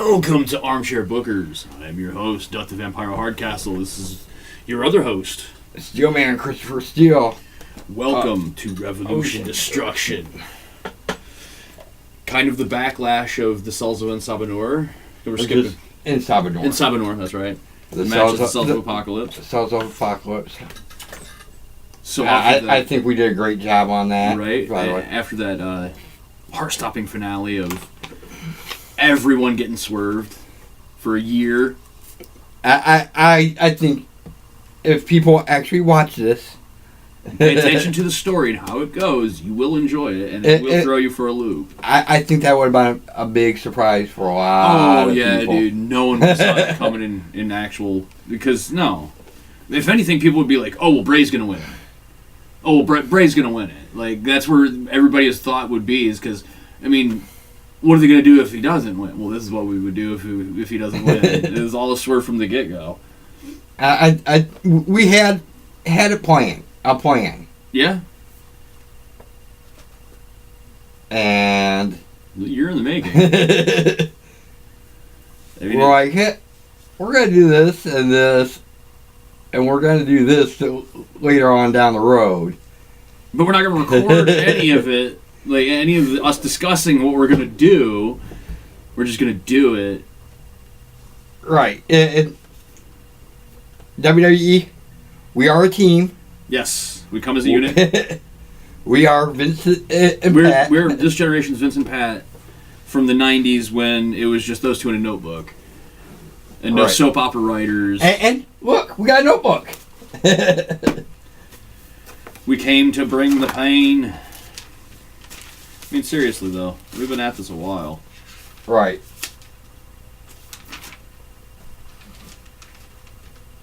Welcome to Armchair Bookers. I'm your host, Duck the Vampire Hardcastle. This is your other host, Steelman Christopher Steele. Welcome to Revolution Destruction. Kind of the backlash of the Cells of Ensabanur. We're skipping Ensabanur. Ensabanur, that's right. The match of the Cells of Apocalypse. Cells of Apocalypse. So I think we did a great job on that. Right. After that heart-stopping finale of everyone getting swerved for a year. I think if people actually watch this, pay attention to the story and how it goes, you will enjoy it, and it will throw you for a loop. I think that would have been a big surprise for a lot of people. Dude. No one saw it coming in actual... Because, no. If anything, people would be like, oh, well, Bray's going to win it. Oh, well, Bray's going to win it. Like, that's where everybody's thought would be, is because, I mean... What are they going to do if he doesn't win? Well, this is what we would do if he doesn't win. It was all a swerve from the get-go. We had a plan. Yeah. And... You're in the making. We're like, hey, we're going to do this, and we're going to do this later on down the road. But we're not going to record any of it. Like, any of us discussing what we're going to do, we're just going to do it. Right. WWE, we are a team. Yes. We come as a unit. We are Vincent and Pat. We're this generation's Vincent Pat from the 90s when it was just those two in a notebook. And no soap opera writers. And look, we got a notebook. We came to bring the pain. I mean, seriously, though. We've been at this a while. Right.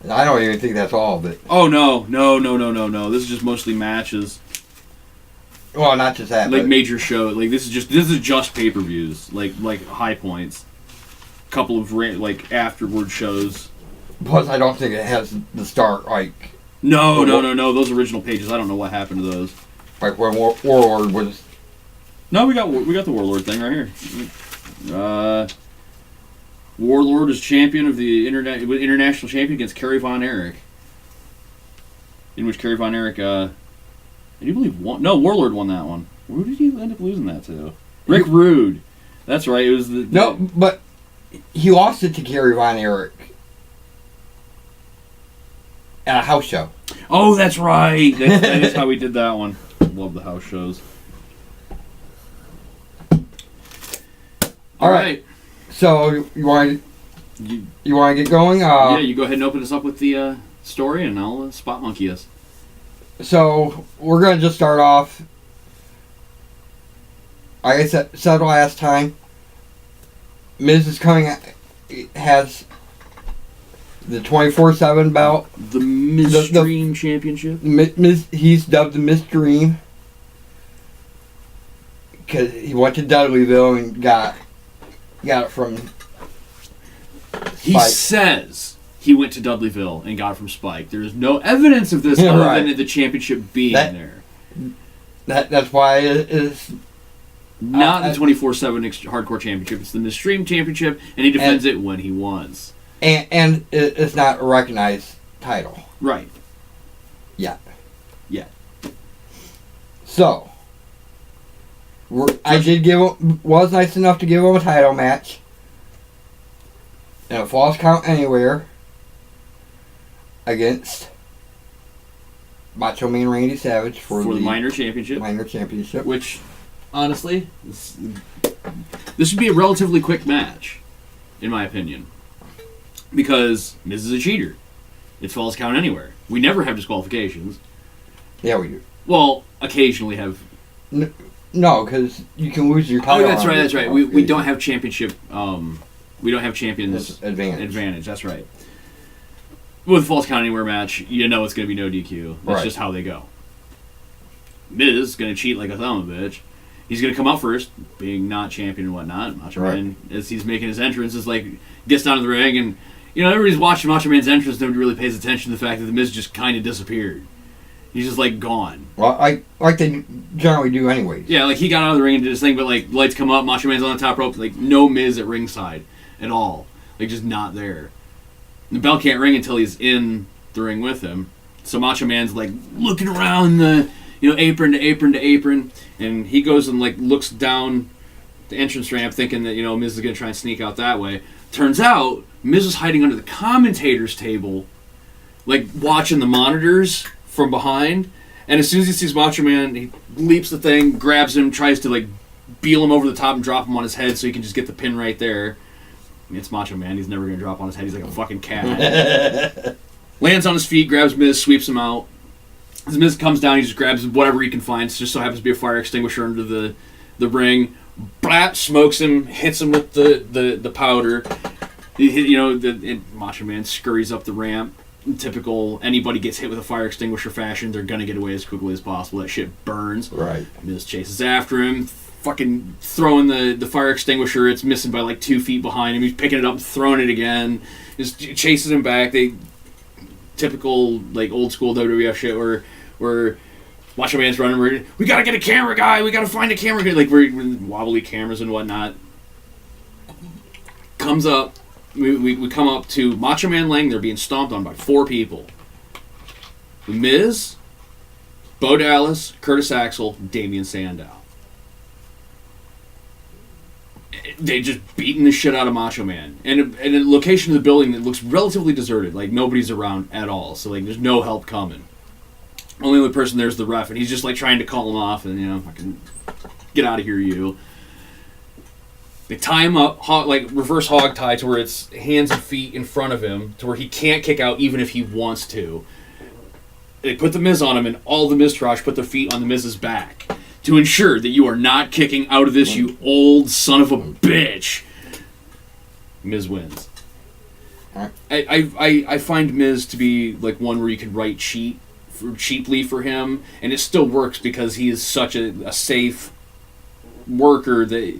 And I don't even think that's all of it. Oh, no. This is just mostly matches. Well, not just that. Like major shows. Like, this is just pay-per-views. Like high points. A couple of, afterward shows. Plus, I don't think it has the start, like... No. Those original pages, I don't know what happened to those. Like when Warlord was... No, we got the Warlord thing right here. Warlord is champion of the international champion against Kerry Von Erich. In which Kerry Von Erich, I do believe won. No, Warlord won that one. Who did he end up losing that to? Rick Rude. That's right. It was No, but he lost it to Kerry Von Erich at a house show. Oh, that's right. That is how we did that one. Love the house shows. All right. So you want to get going? Yeah, you go ahead and open us up with the story, and I'll spot monkey us. So we're gonna just start off. Like I said last time, Miz is has the 24/7 belt. The Miz Dream Championship. He's dubbed the Miz Dream because he went to Dudleyville and got it from Spike. He says he went to Dudleyville and got it from Spike. There is no evidence of this other than the championship being there. That's why it's not the 24/7 Hardcore Championship. It's the Midstream Championship, and he defends it when he wants. And it's not a recognized title. Right. Yeah. So, I was nice enough to give him a title match in a Falls Count Anywhere against Macho Man Randy Savage for the minor championship. Which, honestly, this would be a relatively quick match, in my opinion, because Miz is a cheater. It's Falls Count Anywhere. We never have disqualifications. Yeah, we do. Well, occasionally have. No, because you can lose your title. Oh, that's right. We don't have championship. We don't have champions advantage. That's right. With Falls Count Anywhere match, you know it's going to be no DQ. That's just how they go. Miz is going to cheat like a son of a bitch. He's going to come out first, being not champion and whatnot. Macho Man, as he's making his entrance, is gets down to the ring, and everybody's watching Macho Man's entrance. Nobody really pays attention to the fact that the Miz just kind of disappeared. He's just gone. Well, like they generally do anyways. Yeah, he got out of the ring and did his thing, but lights come up, Macho Man's on the top rope, no Miz at ringside. at all. Like, just not there. The bell can't ring until he's in the ring with him. So Macho Man's, like, looking around the, apron to apron to apron, and he goes and, like, looks down the entrance ramp thinking that, Miz is going to try and sneak out that way. Turns out, Miz is hiding under the commentator's table, like, watching the monitors from behind. And as soon as he sees Macho Man, he leaps the thing, grabs him, tries to, like, beal him over the top and drop him on his head so he can just get the pin right there. I mean, it's Macho Man. He's never going to drop on his head. He's like a fucking cat. Lands on his feet, grabs Miz, sweeps him out. As Miz comes down, he just grabs whatever he can find. It just so happens to be a fire extinguisher under the ring. Blat, smokes him, hits him with the powder. Macho Man scurries up the ramp. In typical, anybody gets hit with a fire extinguisher fashion, they're going to get away as quickly as possible. That shit burns. Right. Miz chases after him, fucking throwing the fire extinguisher. It's missing by like 2 feet behind him. He's picking it up and throwing it again. Just chases him back. Typical, like, old school WWF shit where Macho Man's running. We gotta get a camera guy. We gotta find a camera guy. Like, we're wobbly cameras and whatnot. Comes up. We come up to Macho Man laying there being stomped on by 4 people. The Miz, Bo Dallas, Curtis Axel, Damian Sandow. They just beating the shit out of Macho Man. And a location of the building that looks relatively deserted. Like, nobody's around at all. So, like, there's no help coming. Only other person there's the ref. And he's just, like, trying to call him off. And, fucking get out of here, you. They tie him up, like, reverse hog tie to where it's hands and feet in front of him. To where he can't kick out even if he wants to. They put the Miz on him. And all the Miztourage put their feet on the Miz's back. To ensure that you are not kicking out of this, you old son of a bitch. Miz wins. I find Miz to be like one where you can write cheaply for him, and it still works because he is such a safe worker that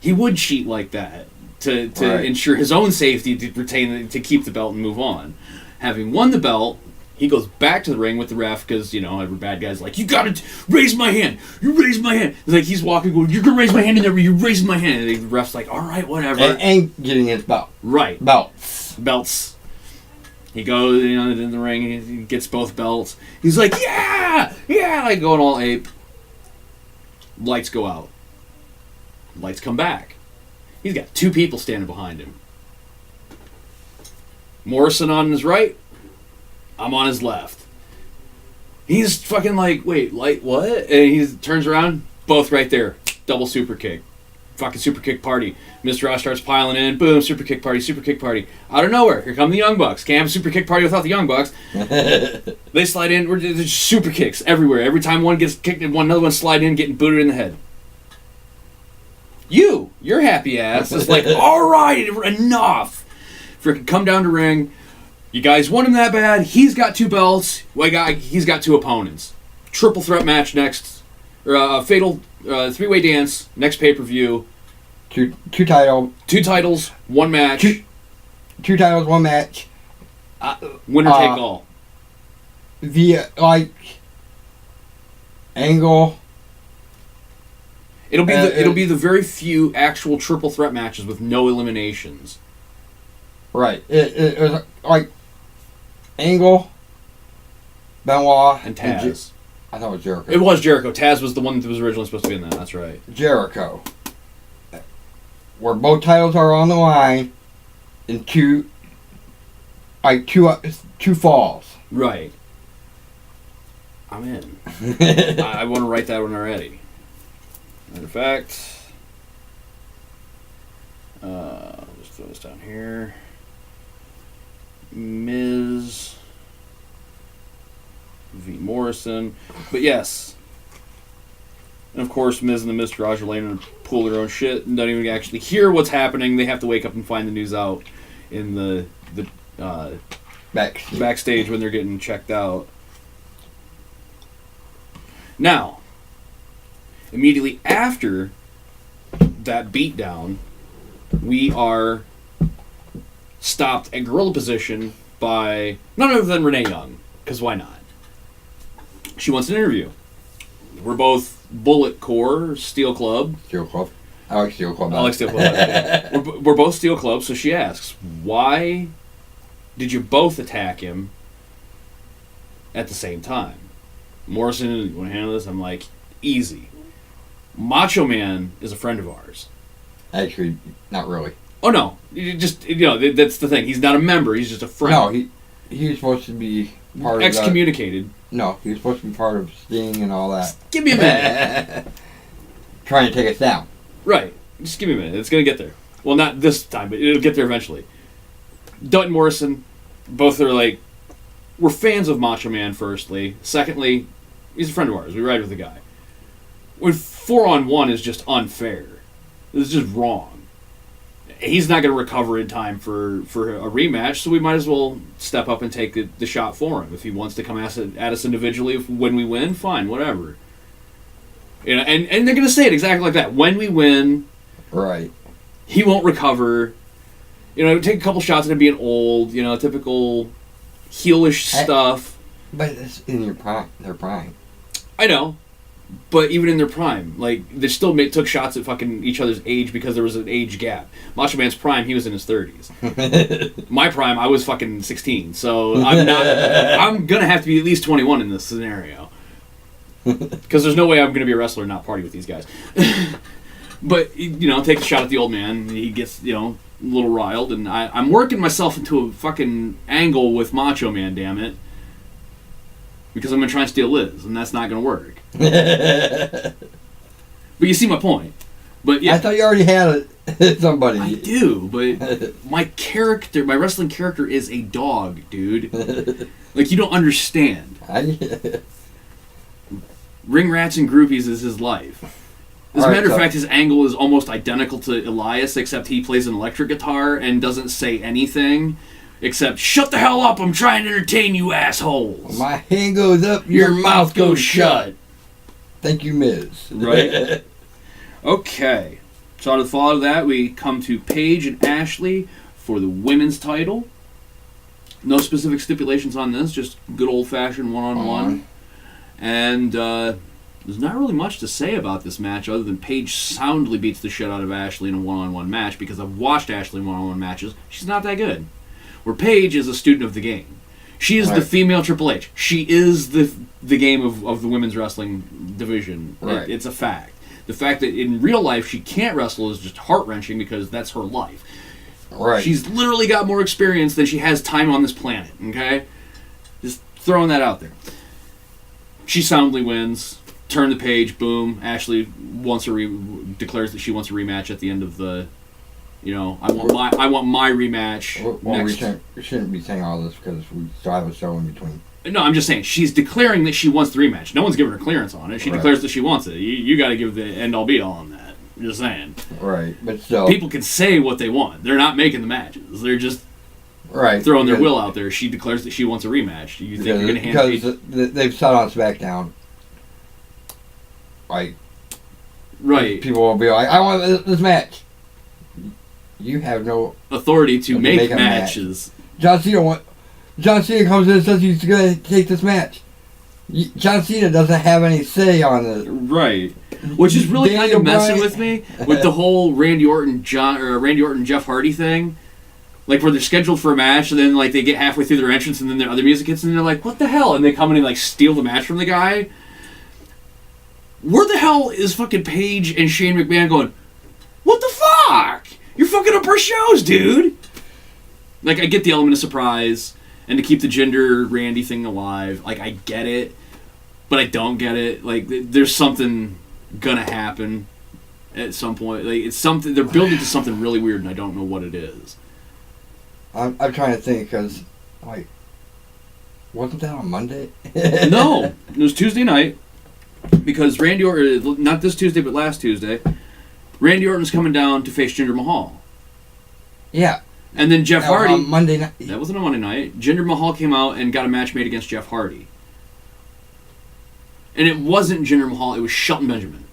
he would cheat like that to ensure his own safety, to keep the belt and move on. Having won the belt, he goes back to the ring with the ref because, every bad guy's like, you gotta raise my hand. You raise my hand. It's like he's walking, going, you're gonna raise my hand in there, you raise my hand. And the ref's like, all right, whatever. And getting his belt. Right. Belts. He goes, in the ring, and he gets both belts. He's like, yeah, like going all ape. Lights go out. Lights come back. He's got 2 people standing behind him. Morrison on his right. I'm on his left. He's fucking like, wait, like what? And he turns around, both right there. Double super kick. Fucking super kick party. Mr. Ross starts piling in. Boom, super kick party, super kick party. Out of nowhere, here come the Young Bucks. Can't have a super kick party without the Young Bucks. They slide in. There's super kicks everywhere. Every time one gets kicked, another one slide in, getting booted in the head. Your happy ass is like, all right, enough. Freaking come down to ring. You guys want him that bad? He's got 2 belts. He's got 2 opponents. Triple threat match next. Or fatal 3-way dance next pay-per-view. Two titles. 2 titles, 1 match. Two titles, 1 match. Winner take all. Via angle. It'll be the very few actual triple threat matches with no eliminations. Right. It was like Angle, Benoit, and Taz. I thought it was Jericho. It was Jericho. Taz was the one that was originally supposed to be in that. That's right. Jericho. Where both titles are on the line in two falls. Right. I'm in. I want to write that one already. Matter of fact, let's throw this down here. Miz v. Morrison. But yes. And of course, Miz and the Miztourage are laying in a pool of their own shit and don't even actually hear what's happening. They have to wake up and find the news out in the backstage when they're getting checked out. Now, immediately after that beatdown, we are stopped at gorilla position by none other than Renee Young, because why not? She wants an interview. We're both Bullet Corps, Steel Club. I like Steel Club. I like Steel Club. we're both Steel Club, so she asks, why did you both attack him at the same time? Morrison, you want to handle this? I'm like, easy. Macho Man is a friend of ours. Actually, not really. Oh, no. That's the thing. He's not a member. He's just a friend. No, he was supposed to be part of excommunicated. No, he was supposed to be part of Sting and all that. Give me a minute. Trying to take us down. Right. Just give me a minute. It's going to get there. Well, not this time, but it'll get there eventually. Dutton Morrison, both are like, we're fans of Macho Man, firstly. Secondly, he's a friend of ours. We ride with the guy. When 4-on-1 is just unfair. It's just wrong. He's not going to recover in time for a rematch, so we might as well step up and take the shot for him. If he wants to come at us individually when we win, fine, whatever. You know, and they're going to say it exactly like that. When we win, right, he won't recover. You know, take a couple shots at him being old, you know, typical heelish stuff. But it's in their prime. I know. But even in their prime, like, they still took shots at fucking each other's age because there was an age gap. Macho Man's prime, he was in his 30s. My prime, I was fucking 16. So I'm going to have to be at least 21 in this scenario. Because there's no way I'm going to be a wrestler and not party with these guys. But, you know, take a shot at the old man. He gets, you know, a little riled. And I'm working myself into a fucking angle with Macho Man, damn it. Because I'm going to try and steal Liz. And that's not going to work. But you see my point. But yeah, I thought you already had somebody. I do, but my wrestling character is a dog, dude. Like, you don't understand. Ring rats and groupies is his life. As a matter of fact, his angle is almost identical to Elias, except he plays an electric guitar and doesn't say anything. Except, shut the hell up, I'm trying to entertain you assholes. My hand goes up, your mouth goes shut. Thank you, Miz. Right? Okay. So out of the fall of that, we come to Paige and Ashley for the women's title. No specific stipulations on this, just good old-fashioned one-on-one. And there's not really much to say about this match other than Paige soundly beats the shit out of Ashley in a one-on-one match because I've watched Ashley in one-on-one matches. She's not that good. Where Paige is a student of the game. She is the female Triple H. She is the game of the women's wrestling division. Right. It's a fact. The fact that in real life she can't wrestle is just heart-wrenching because that's her life. Right. She's literally got more experience than she has time on this planet, okay? Just throwing that out there. She soundly wins. Turn the page, boom. Ashley declares that she wants a rematch at the end of the... You know, I want my rematch. Well, we shouldn't be saying all this because we still have a show in between. No, I'm just saying she's declaring that she wants the rematch. No one's giving her clearance on it. She declares that she wants it. You got to give the end all be all on that. I'm just saying. Right, but still, people can say what they want. They're not making the matches. They're just throwing their will out there. She declares that she wants a rematch. You think you're going to hand because they've said on SmackDown, like, people will be like, I want this match. You have no authority to make matches. John Cena comes in and says he's going to take this match. John Cena doesn't have any say on it. Right. Which is really kind of messing with me with the whole Randy Orton Jeff Hardy thing. Like where they're scheduled for a match and then like they get halfway through their entrance and then their other music hits and they're like, what the hell? And they come in and like steal the match from the guy. Where the hell is fucking Paige and Shane McMahon going, what the fuck? You're fucking up our shows, dude! Like, I get the element of surprise, and to keep the gender Randy thing alive. Like, I get it, but I don't get it. Like, there's something gonna happen at some point. Like, it's something, they're building to something really weird, and I don't know what it is. I'm trying to think, because, like, wasn't that on Monday? No, it was Tuesday night, because Randy Orton, not this Tuesday, but last Tuesday, Randy Orton's coming down to face Jinder Mahal. Yeah. And then Jeff Hardy... on Monday night. That wasn't a Monday night. Jinder Mahal came out and got a match made against Jeff Hardy. And it wasn't Jinder Mahal, it was Shelton Benjamin.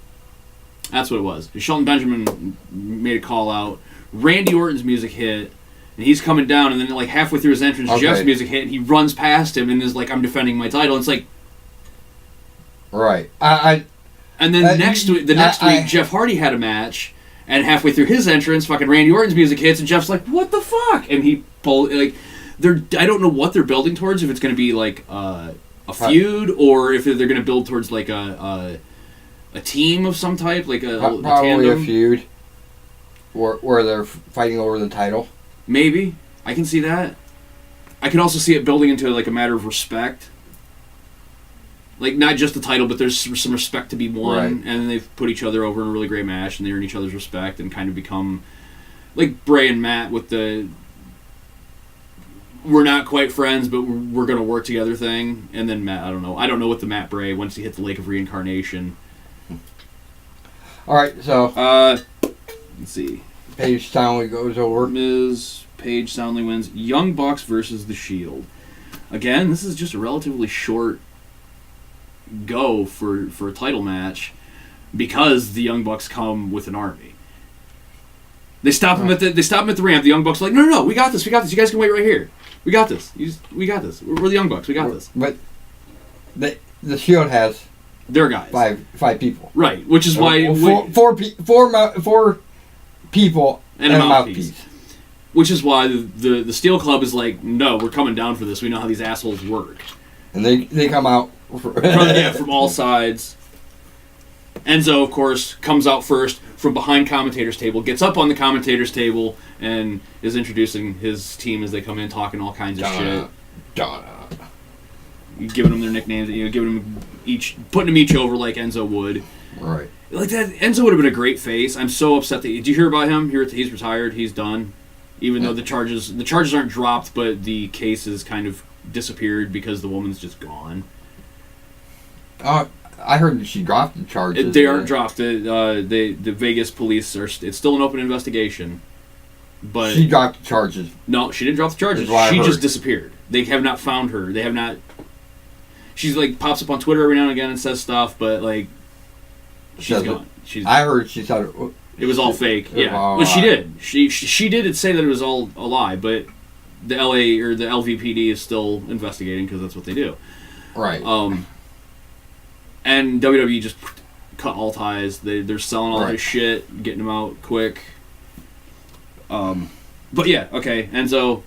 That's what it was. Shelton Benjamin made a call out. Randy Orton's music hit, and he's coming down, and then like halfway through his entrance, Jeff's music hit, and he runs past him and is like, I'm defending my title. It's like... Right. And then the next week, Jeff Hardy had a match, And halfway through his entrance, fucking Randy Orton's music hits, and Jeff's like, "What the fuck?" And he I don't know what they're building towards. If it's going to be like a feud, or if they're going to build towards like a team of some type, like a Probably tandem. a feud, where they're fighting over the title. Maybe I can see that. I can also see it building into like a matter of respect. Like, not just the title, but there's some respect to be won, right. And they've put each other over in a really great match, and they earn each other's respect, and kind of become like Bray and Matt with the we're not quite friends, but we're going to work together thing. And then Matt, I don't know what the Matt Bray, once he hit the Lake of Reincarnation. All right, so let's see. Paige soundly goes over. Miz Paige soundly wins. Young Bucks versus The Shield. Again, this is just a relatively short go for a title match because the Young Bucks come with an army. They stop him at the ramp. The Young Bucks are like, no, we got this. You guys can wait right here. We got this. We got this. We're the Young Bucks. We got this. But the Shield has their guys. Five people. Right, which is why four people and a mouthpiece. Which is why the Steel Club is like, no, we're coming down for this. We know how these assholes work. And they come out from all sides. Enzo, of course, comes out first from behind commentator's table, gets up on the commentator's table, and is introducing his team as they come in, talking all kinds of shit. Giving them their nicknames, giving them putting them each over like Enzo would. Right. Like that, Enzo would have been a great face. I'm so upset that. Did you hear about him? He's retired. He's done. Even though the charges aren't dropped, but the case has kind of disappeared because the woman's just gone. I heard that she dropped the charges. They aren't dropped. The Vegas police are. It's still an open investigation. But she dropped the charges. No, she didn't drop the charges. She just disappeared. They have not found her. They have not. She's like pops up on Twitter every now and again and says stuff, but like she's gone. I heard she said it was all fake. Yeah, well, she did. She did say that it was all a lie, but the LA or the LVPD is still investigating because that's what they do. Right. And WWE just cut all ties. They're selling all this shit, getting them out quick. But yeah, okay. Enzo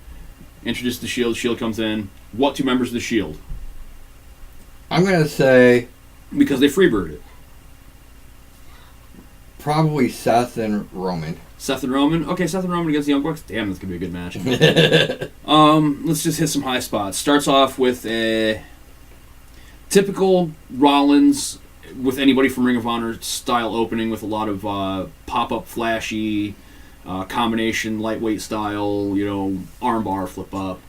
introduced the Shield. Shield comes in. What two members of the Shield? I'm gonna say because they freebirded it. Probably Seth and Roman. Seth and Roman? Okay, Seth and Roman against the Young Bucks? Damn, that's going to be a good match. Let's just hit some high spots. Starts off with a typical Rollins with anybody from Ring of Honor style opening with a lot of pop-up flashy, combination lightweight style, armbar, flip-up,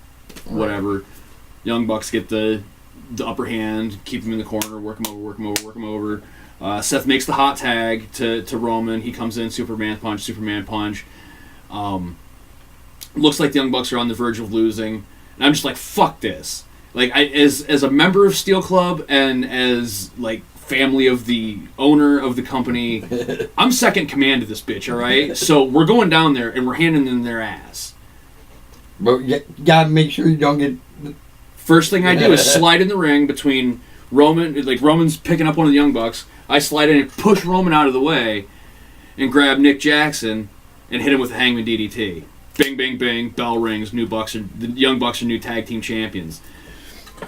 whatever. Young Bucks get the upper hand, keep him in the corner, work him over. Seth makes the hot tag to Roman. He comes in, Superman punch. Looks like the Young Bucks are on the verge of losing. And I'm just like, fuck this. Like, as a member of Steel Club and as, like, family of the owner of the company, I'm second command to this bitch, all right? So we're going down there and we're handing them their ass. But you gotta make sure you don't get... First thing I do is slide in the ring between Roman, like Roman's picking up one of the Young Bucks. I slide in and push Roman out of the way and grab Nick Jackson and hit him with a Hangman DDT. Bing, bing, bing, bell rings, the Young Bucks are new tag team champions.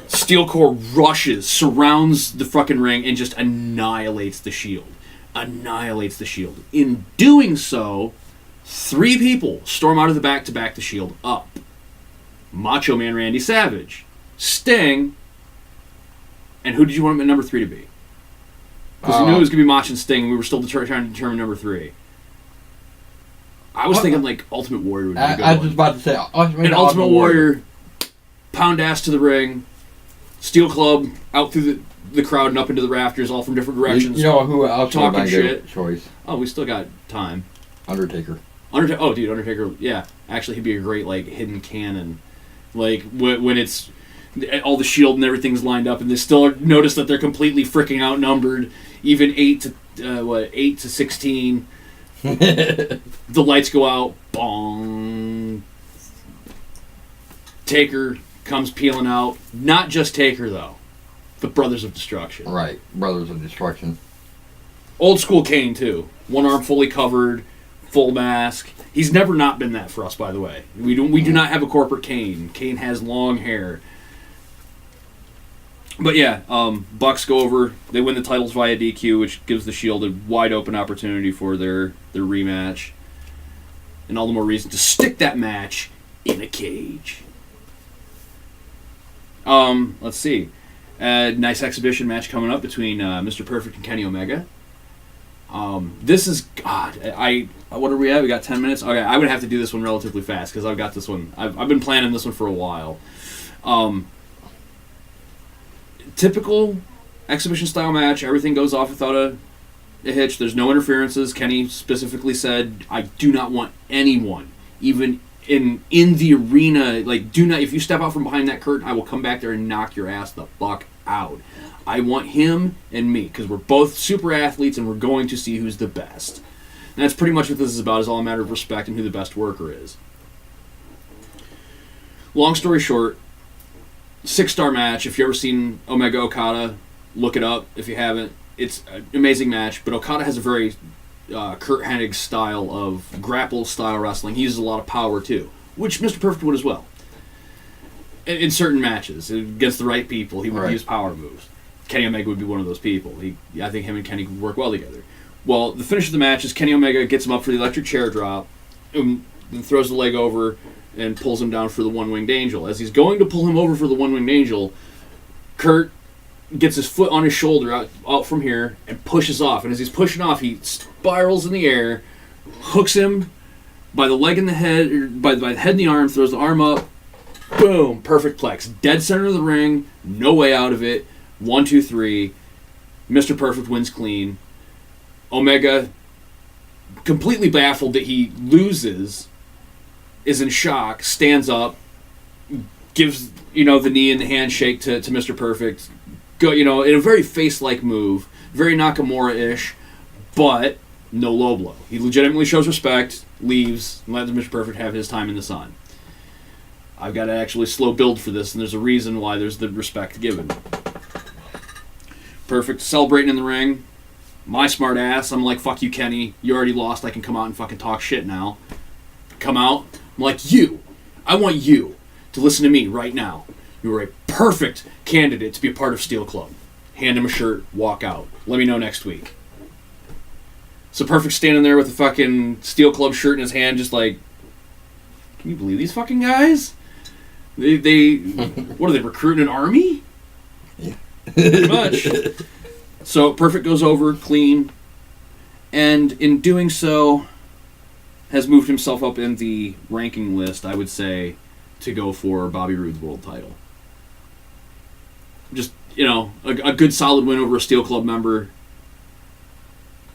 Steel Core rushes, surrounds the fucking ring, and just annihilates the Shield. In doing so, 3 people storm out of the back to back the Shield up. Macho Man Randy Savage, Sting, and who did you want number 3 to be? Because we knew it was going to be Mach and Sting, and we were still trying to determine number 3. I was thinking, like, Ultimate Warrior would be a good one. I was just about to say, Ultimate Warrior, pound ass to the ring, Steel Club out through the crowd and up into the rafters, all from different directions. You know who else talking shit. Choice? Oh, we still got time. Undertaker. Oh, dude, Undertaker, yeah. Actually, he'd be a great, like, hidden cannon. Like, when it's... all the Shield and everything's lined up, and they still notice that they're completely freaking outnumbered, even 8 to 16. The lights go out. Bong. Taker comes peeling out. Not just Taker, though. The Brothers of Destruction. Right. Brothers of Destruction. Old school Kane, too. One arm fully covered, full mask. He's never not been that for us, by the way. We do not have a corporate Kane. Kane has long hair. But yeah, Bucks go over. They win the titles via DQ, which gives the Shield a wide open opportunity for their rematch. And all the more reason to stick that match in a cage. Let's see. A nice exhibition match coming up between Mr. Perfect and Kenny Omega. This is... God, what are we at? We got 10 minutes? Okay, I would have to do this one relatively fast, because I've got this one... I've been planning this one for a while. Typical exhibition-style match. Everything goes off without a hitch. There's no interferences. Kenny specifically said, I do not want anyone, even in the arena, like, do not... If you step out from behind that curtain, I will come back there and knock your ass the fuck out. I want him and me, because we're both super athletes and we're going to see who's the best. And that's pretty much what this is about, is all a matter of respect and who the best worker is. Long story short, 6-star match. If you've ever seen Omega Okada, look it up. If you haven't, it's an amazing match. But Okada has a very Kurt Hennig style of grapple-style wrestling. He uses a lot of power, too, which Mr. Perfect would as well. In certain matches, against the right people, he would use power moves. Kenny Omega would be one of those people. I think him and Kenny would work well together. Well, the finish of the match is Kenny Omega gets him up for the electric chair drop, and throws the leg over and pulls him down for the one-winged angel. As he's going to pull him over for the one-winged angel, Kurt gets his foot on his shoulder out from here and pushes off. And as he's pushing off, he spirals in the air, hooks him by the leg and the head, or by the head and the arm, throws the arm up, boom, perfect plex. Dead center of the ring, no way out of it. 1, 2, 3. Mr. Perfect wins clean. Omega, completely baffled that he loses, is in shock, stands up, gives, the knee and the handshake to Mr. Perfect. In a very face-like move, very Nakamura-ish, but no low blow. He legitimately shows respect, leaves, and lets Mr. Perfect have his time in the sun. I've got to actually slow build for this, and there's a reason why there's the respect given. Perfect celebrating in the ring. My smart ass, I'm like, fuck you, Kenny. You already lost. I can come out and fucking talk shit now. Come out. I'm like, I want you to listen to me right now. You are a perfect candidate to be a part of Steel Club. Hand him a shirt, walk out. Let me know next week. So Perfect standing there with a fucking Steel Club shirt in his hand, just like, can you believe these fucking guys? They what are they, recruiting an army? Yeah. Pretty much. So Perfect goes over clean, and in doing so, has moved himself up in the ranking list, I would say, to go for Bobby Roode's world title. Just, a good solid win over a Steel Club member.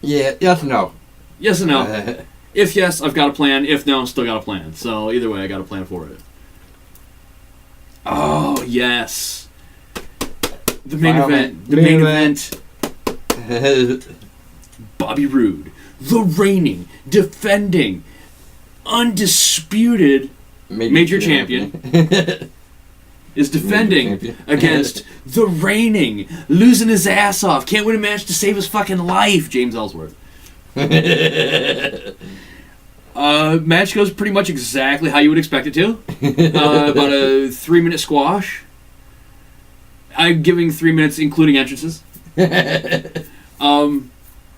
Yeah, yes and no. Yes and no. If yes, I've got a plan. If no, still got a plan. So either way, I got a plan for it. Oh, yes. The main event. The main event. Bobby Roode, the reigning, defending, undisputed major champion, is defending against the reigning, losing his ass off, can't win a match to save his fucking life, James Ellsworth. Match goes pretty much exactly how you would expect it to. About a 3-minute squash. I'm giving 3 minutes, including entrances.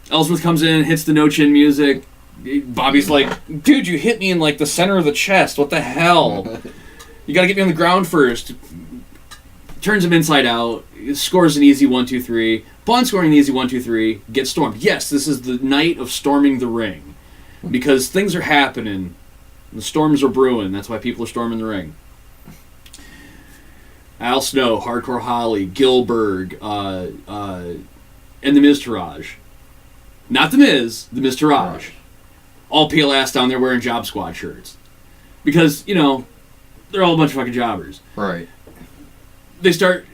Ellsworth comes in, hits the no-chin music. Bobby's like, dude, you hit me in like the center of the chest. What the hell? You gotta get me on the ground first. Turns him inside out. Scores an easy 1, 2, 3. Upon scoring an easy 1, 2, 3, gets stormed. Yes, this is the night of storming the ring. Because things are happening. The storms are brewing. That's why people are storming the ring. Al Snow, Hardcore Holly, Gilbert, and the Miz Taraj. Not the Miz, the Miz Taraj. All peel ass down there wearing Job Squad shirts. Because, they're all a bunch of fucking jobbers. Right. They start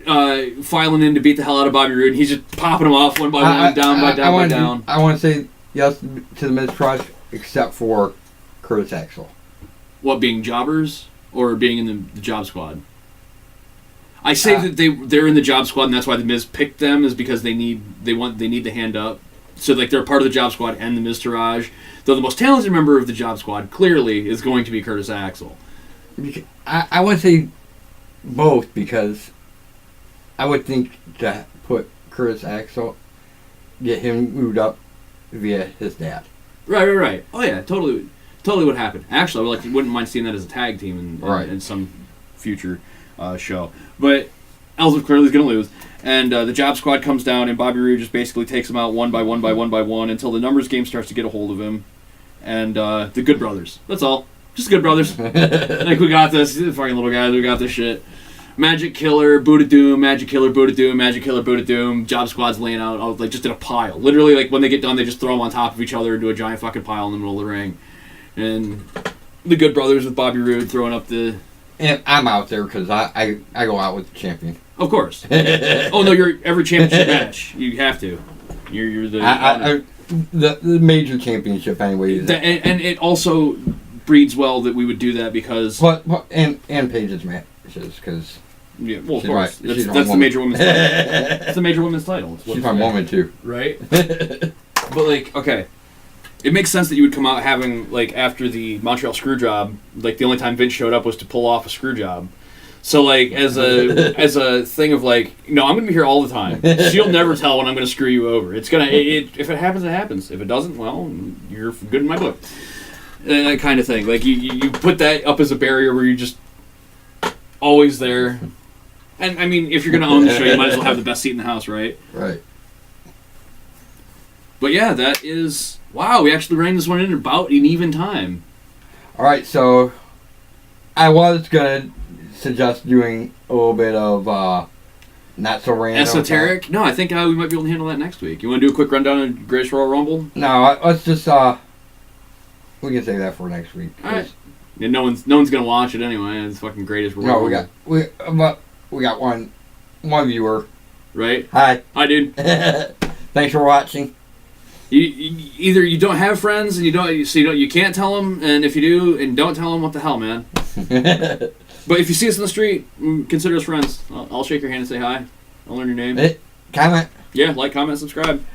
filing in to beat the hell out of Bobby Roode, and he's just popping them off one by one, down by down. I want to say yes to the Miz Taraj, except for Curtis Axel. What, being jobbers? Or being in the Job Squad? I say that they're in the Job Squad, and that's why the Miz picked them, is because they need the hand up. So, like, they're part of the Job Squad and the Miztourage. Though the most talented member of the Job Squad, clearly, is going to be Curtis Axel. I would say both, because I would think to put Curtis Axel, get him moved up via his dad. Right. Oh, yeah, totally would happen. Actually, I wouldn't mind seeing that as a tag team in some future show. But Ellsworth clearly is going to lose. And the Job Squad comes down, and Bobby Roode just basically takes them out one by one until the numbers game starts to get a hold of him. And the Good Brothers. That's all. Just Good Brothers. Like, we got this. Fucking little guys, we got this shit. Magic Killer, Buddha Doom, Magic Killer, Buddha Doom, Magic Killer, Buddha Doom. Job Squad's laying out, like, just in a pile. Literally, like, when they get done, they just throw them on top of each other into a giant fucking pile in the middle of the ring. And the Good Brothers with Bobby Roode throwing up the... And I'm out there because I go out with the champion. Of course. Oh, no, you're every championship match. You have to. You're the... The major championship anyway. And it also breeds well that we would do that because... And Paige's matches, because... Yeah, well, of course. That's the major women's title. It's the major women's title. She's my woman, too. Right? But, like, okay. It makes sense that you would come out having, like, after the Montreal screw job, like, the only time Vince showed up was to pull off a screw job. So, like, as a thing of, like, no, I'm going to be here all the time. She'll never tell when I'm going to screw you over. It's going to, if it happens, it happens. If it doesn't, well, you're good in my book. That kind of thing. Like, you put that up as a barrier where you're just always there. And, I mean, if you're going to own the show, you might as well have the best seat in the house, right? Right. But, yeah, that is... Wow, we actually ran this one in about an even time. All right, so I was going to suggest doing a little bit of not so random. Esoteric? No, I think we might be able to handle that next week. You want to do a quick rundown of Greatest Royal Rumble? No, let's just we can save that for next week. All right. Yeah, no one's gonna watch it anyway. It's fucking Greatest Royal Rumble. No, we got one viewer. Right? Hi, dude. Thanks for watching. Either you don't have friends and you can't tell them, and if you do and don't tell them, what the hell, man. But if you see us in the street, consider us friends. I'll shake your hand and say hi. I'll learn your name. Comment. Yeah, like, comment, subscribe.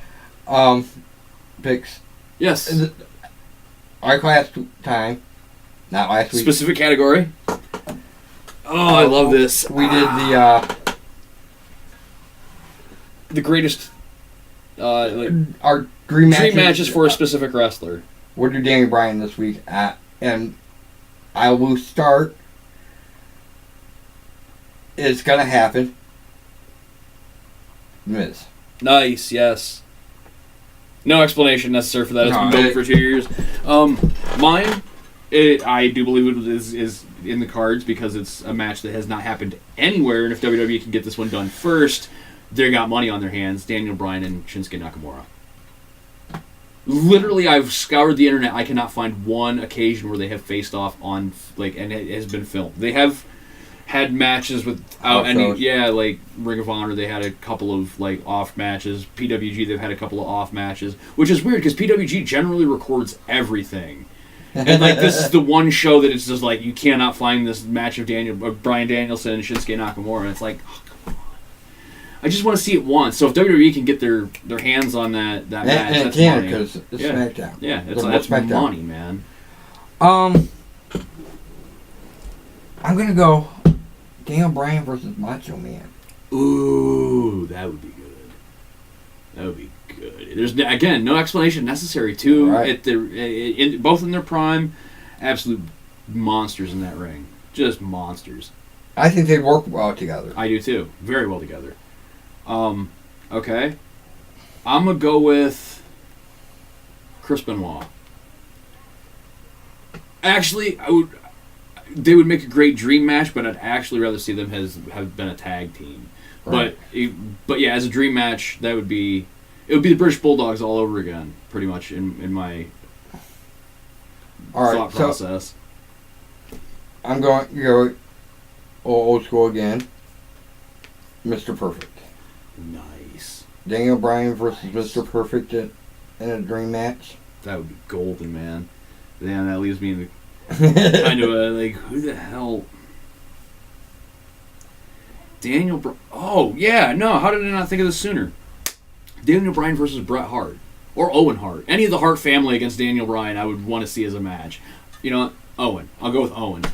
Picks. Yes. Our class time. Not last week. Specific category. Oh, I love this. We did the greatest. Our dream matches for a specific wrestler. We'll do Danny Bryan this week, and I will start. It's gonna happen. Miz. Nice, yes. No explanation necessary for that. It's been built for 2 years. Mine, I do believe it is in the cards because it's a match that has not happened anywhere, and if WWE can get this one done first, they got money on their hands. Daniel Bryan and Shinsuke Nakamura. Literally, I've scoured the internet. I cannot find one occasion where they have faced off on, like, and it has been filmed. They have had matches without any, like Ring of Honor, they had a couple of, like, off matches. PWG, they've had a couple of off matches, which is weird because PWG generally records everything. And, like, this is the one show that it's just like, you cannot find this match of Bryan Danielson and Shinsuke Nakamura, and it's like, oh, come on. I just want to see it once. So if WWE can get their hands on that match, and that's money. Because it's SmackDown. Yeah, that's money, man. I'm gonna go Daniel Bryan versus Macho Man. Ooh, that would be good. That would be good. There's again no explanation necessary. Both in their prime, absolute monsters in that ring. Just monsters. I think they'd work well together. I do too. Very well together. Okay. I'm gonna go with Chris Benoit. Actually, they would make a great dream match, but I'd actually rather see them have been a tag team. Right. But yeah, as a dream match, it would be the British Bulldogs all over again, pretty much in my thought process. I'm going to go old school again. Mr. Perfect. Nice. Daniel Bryan versus Mr. Perfect in a dream match. That would be golden, man. Damn, that leaves me in the kind of like, who the hell? Oh, yeah, no, how did I not think of this sooner? Daniel Bryan versus Bret Hart. Or Owen Hart. Any of the Hart family against Daniel Bryan, I would want to see as a match. You know what? Owen. I'll go with Owen.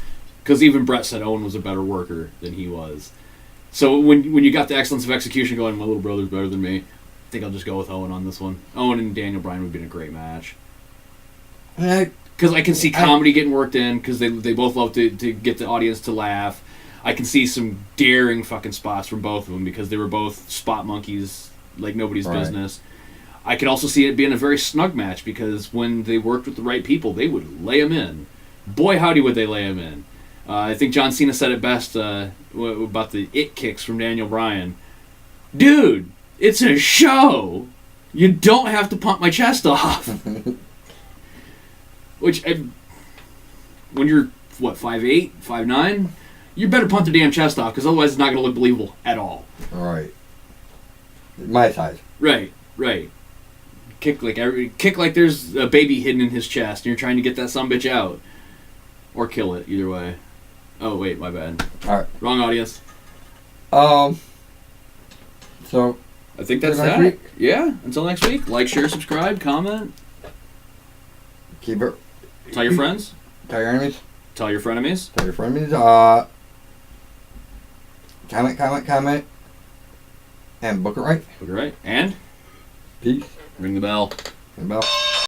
Because even Brett said Owen was a better worker than he was. So when you got the excellence of execution going, my little brother's better than me, I think I'll just go with Owen on this one. Owen and Daniel Bryan would have been a great match. Because I can see comedy getting worked in, because they both love to get the audience to laugh. I can see some daring fucking spots from both of them, because they were both spot monkeys like nobody's business. I could also see it being a very snug match, because when they worked with the right people, they would lay them in. Boy, howdy would they lay them in. I think John Cena said it best about the it kicks from Daniel Bryan. Dude, it's a show. You don't have to pump my chest off. When you're, 5'8", 5'9", you better pump the damn chest off, because otherwise it's not going to look believable at all. Right. My size. Right. Kick like there's a baby hidden in his chest, and you're trying to get that sumbitch out. Or kill it, either way. Oh, wait, my bad. Alright. Wrong audience. So... I think that's that. Week? Yeah, until next week. Like, share, subscribe, comment. Keep it... Tell your friends. Tell your enemies. Tell your frenemies. Tell your frenemies. Comment. And book it right. Book it right. And? Peace. Ring the bell. Ring the bell.